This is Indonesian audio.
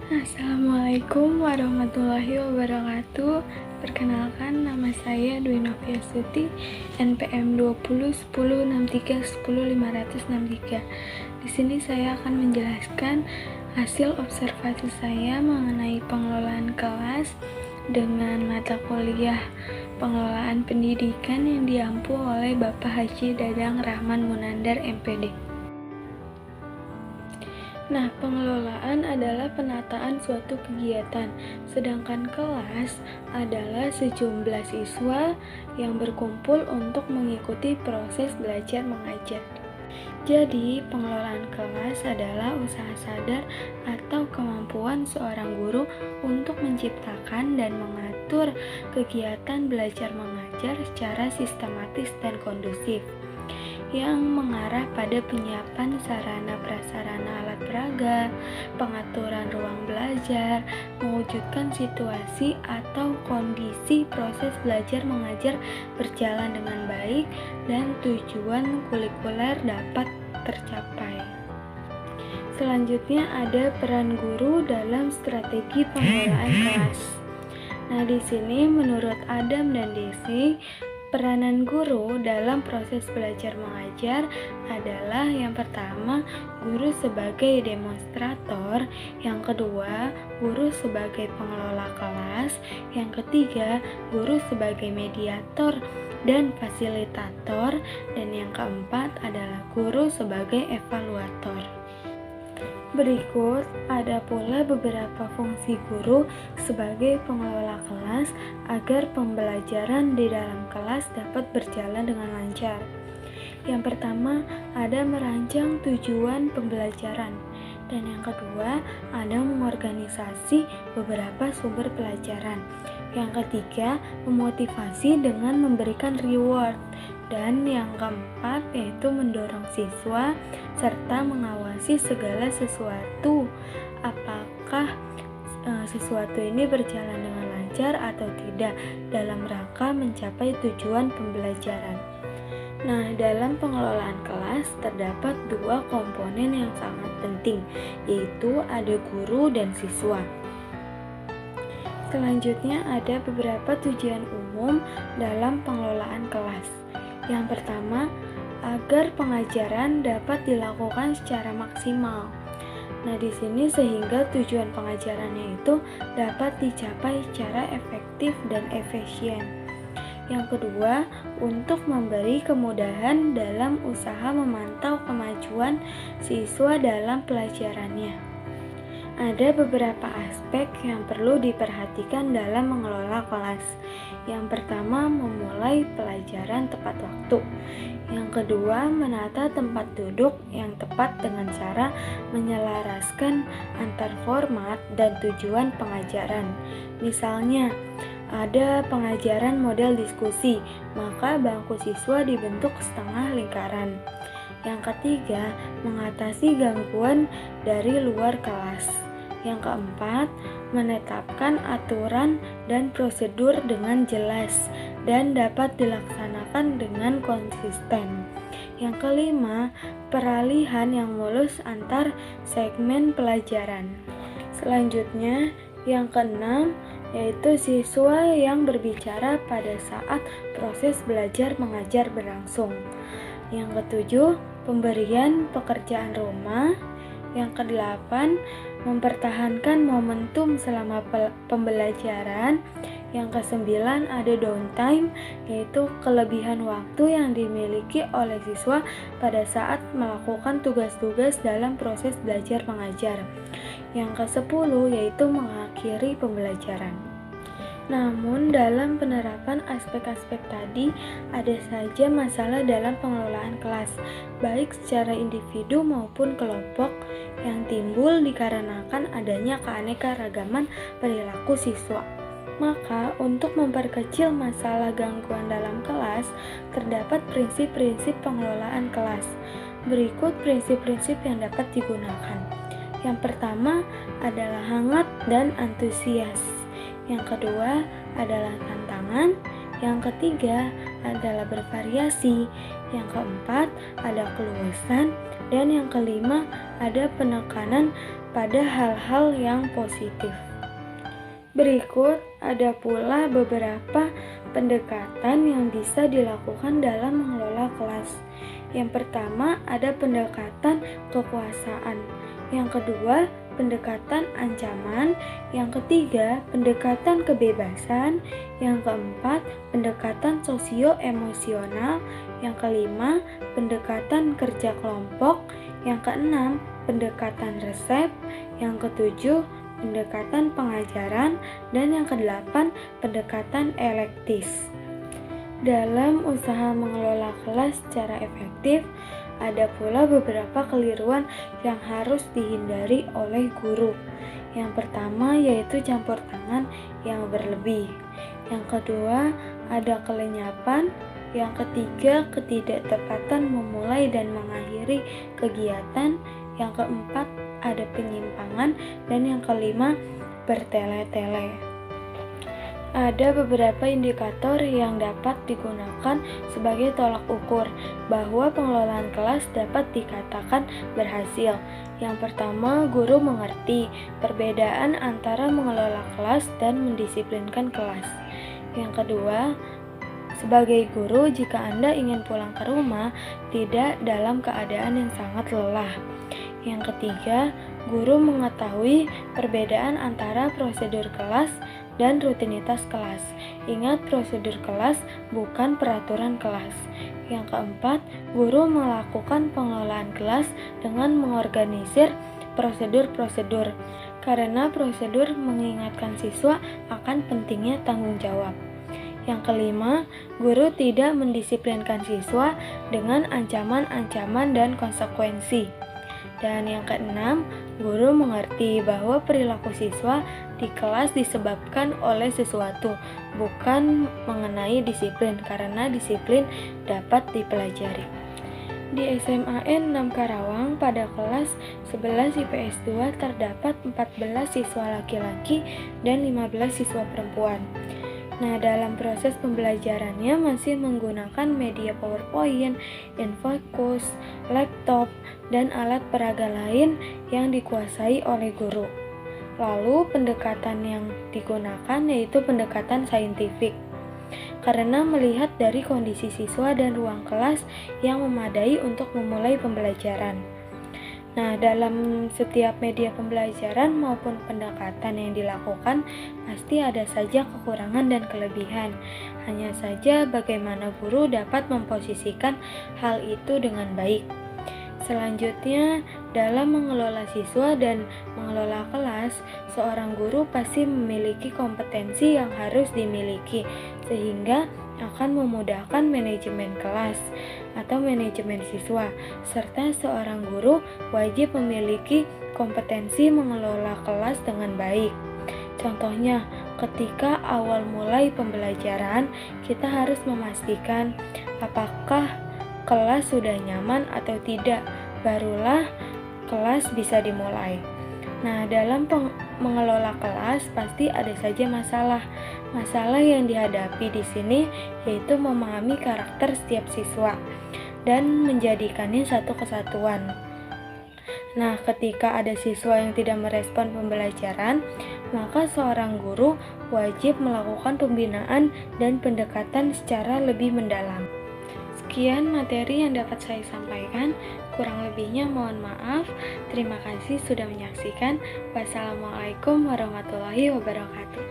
Assalamualaikum warahmatullahi wabarakatuh. Perkenalkan, nama saya Dwi Novia Suti, NPM 20 10 63 10 563. Di sini saya akan menjelaskan hasil observasi saya mengenai pengelolaan kelas dengan mata kuliah pengelolaan pendidikan yang diampu oleh Bapak Haji Dadang Rahman Munandar MPD. Nah, pengelolaan adalah penataan suatu kegiatan, sedangkan kelas adalah sejumlah siswa yang berkumpul untuk mengikuti proses belajar mengajar. Jadi, pengelolaan kelas adalah usaha sadar atau kemampuan seorang guru untuk menciptakan dan mengatur kegiatan belajar mengajar secara sistematis dan kondusif, yang mengarah pada penyiapan sarana prasarana alat peraga, pengaturan ruang belajar, mewujudkan situasi atau kondisi proses belajar mengajar berjalan dengan baik, dan tujuan kurikuler dapat tercapai. Selanjutnya ada peran guru dalam strategi pengelolaan kelas. Nah, di sini menurut Adam dan Desi, peranan guru dalam proses belajar mengajar adalah yang pertama, guru sebagai demonstrator, yang kedua, guru sebagai pengelola kelas, yang ketiga, guru sebagai mediator dan fasilitator, dan yang keempat adalah guru sebagai evaluator. Berikut ada pula beberapa fungsi guru sebagai pengelola kelas agar pembelajaran di dalam kelas dapat berjalan dengan lancar. Yang pertama, ada merancang tujuan pembelajaran, dan yang kedua, ada mengorganisasi beberapa sumber pelajaran. Yang ketiga, memotivasi dengan memberikan reward, dan yang keempat yaitu mendorong siswa serta mengawasi segala sesuatu, apakah sesuatu ini berjalan dengan lancar atau tidak dalam rangka mencapai tujuan pembelajaran. Nah, dalam pengelolaan kelas terdapat dua komponen yang sangat penting, yaitu ada guru dan siswa. Selanjutnya ada beberapa tujuan umum dalam pengelolaan kelas. Yang pertama, agar pengajaran dapat dilakukan secara maksimal. Nah, di sini sehingga tujuan pengajarannya itu dapat dicapai secara efektif dan efisien. Yang kedua, untuk memberi kemudahan dalam usaha memantau kemajuan siswa dalam pelajarannya. Ada beberapa aspek yang perlu diperhatikan dalam mengelola kelas. Yang pertama, memulai pelajaran tepat waktu. Yang kedua, menata tempat duduk yang tepat dengan cara menyelaraskan antar format dan tujuan pengajaran. Misalnya, ada pengajaran model diskusi, maka bangku siswa dibentuk setengah lingkaran. Yang ketiga, mengatasi gangguan dari luar kelas. Yang keempat, menetapkan aturan dan prosedur dengan jelas dan dapat dilaksanakan dengan konsisten. Yang kelima, peralihan yang mulus antar segmen pelajaran. Selanjutnya, yang keenam, yaitu siswa yang berbicara pada saat proses belajar mengajar berlangsung. Yang ketujuh, pemberian pekerjaan rumah. Yang kedelapan, mempertahankan momentum selama pembelajaran. Yang kesembilan, ada downtime, yaitu kelebihan waktu yang dimiliki oleh siswa pada saat melakukan tugas-tugas dalam proses belajar mengajar. Yang kesepuluh, yaitu mengakhiri pembelajaran. Namun dalam penerapan aspek-aspek tadi ada saja masalah dalam pengelolaan kelas, baik secara individu maupun kelompok, yang timbul dikarenakan adanya keanekaragaman perilaku siswa. Maka untuk memperkecil masalah gangguan dalam kelas, terdapat prinsip-prinsip pengelolaan kelas. Berikut prinsip-prinsip yang dapat digunakan. Yang pertama adalah hangat dan antusias. Yang kedua adalah tantangan. Yang ketiga adalah bervariasi. Yang keempat ada keluasan. Dan yang kelima ada penekanan pada hal-hal yang positif. Berikut ada pula beberapa pendekatan yang bisa dilakukan dalam mengelola kelas. Yang pertama ada pendekatan kekuasaan. Yang kedua, pendekatan ancaman. Yang ketiga, pendekatan kebebasan. Yang keempat, pendekatan sosio-emosional. Yang kelima, pendekatan kerja kelompok. Yang keenam, pendekatan resep. Yang ketujuh, pendekatan pengajaran. Dan yang kedelapan, pendekatan elektis. Dalam usaha mengelola kelas secara efektif, ada pula beberapa keliruan yang harus dihindari oleh guru. Yang pertama yaitu campur tangan yang berlebih. Yang kedua, ada kelenyapan. Yang ketiga, ketidaktepatan memulai dan mengakhiri kegiatan. Yang keempat, ada penyimpangan. Dan yang kelima, bertele-tele. Ada beberapa indikator yang dapat digunakan sebagai tolak ukur bahwa pengelolaan kelas dapat dikatakan berhasil. Yang pertama, guru mengerti perbedaan antara mengelola kelas dan mendisiplinkan kelas. Yang kedua, sebagai guru, jika Anda ingin pulang ke rumah, tidak dalam keadaan yang sangat lelah. Yang ketiga, guru mengetahui perbedaan antara prosedur kelas dan rutinitas kelas. Ingat, prosedur kelas bukan peraturan kelas. Yang keempat, guru melakukan pengelolaan kelas dengan mengorganisir prosedur-prosedur, karena prosedur mengingatkan siswa akan pentingnya tanggung jawab. Yang kelima, guru tidak mendisiplinkan siswa dengan ancaman-ancaman dan konsekuensi. Dan yang keenam, guru mengerti bahwa perilaku siswa di kelas disebabkan oleh sesuatu, bukan mengenai disiplin, karena disiplin dapat dipelajari. Di SMAN 6 Karawang pada kelas 11 IPS 2 terdapat 14 siswa laki-laki dan 15 siswa perempuan. Nah, dalam proses pembelajarannya masih menggunakan media PowerPoint, Infocus, laptop, dan alat peraga lain yang dikuasai oleh guru. Lalu, pendekatan yang digunakan yaitu pendekatan saintifik, karena melihat dari kondisi siswa dan ruang kelas yang memadai untuk memulai pembelajaran. Nah, dalam setiap media pembelajaran maupun pendekatan yang dilakukan, pasti ada saja kekurangan dan kelebihan. Hanya saja bagaimana guru dapat memposisikan hal itu dengan baik. Selanjutnya, dalam mengelola siswa dan mengelola kelas, seorang guru pasti memiliki kompetensi yang harus dimiliki, sehingga akan memudahkan manajemen kelas atau manajemen siswa, serta seorang guru wajib memiliki kompetensi mengelola kelas dengan baik. Contohnya, ketika awal mulai pembelajaran, kita harus memastikan apakah kelas sudah nyaman atau tidak, barulah kelas bisa dimulai. Nah, dalam mengelola kelas pasti ada saja masalah. Masalah yang dihadapi di sini yaitu memahami karakter setiap siswa dan menjadikannya satu kesatuan. Nah, ketika ada siswa yang tidak merespon pembelajaran, maka seorang guru wajib melakukan pembinaan dan pendekatan secara lebih mendalam. Sekian materi yang dapat saya sampaikan. Kurang lebihnya mohon maaf. Terima kasih sudah menyaksikan. Wassalamualaikum warahmatullahi wabarakatuh.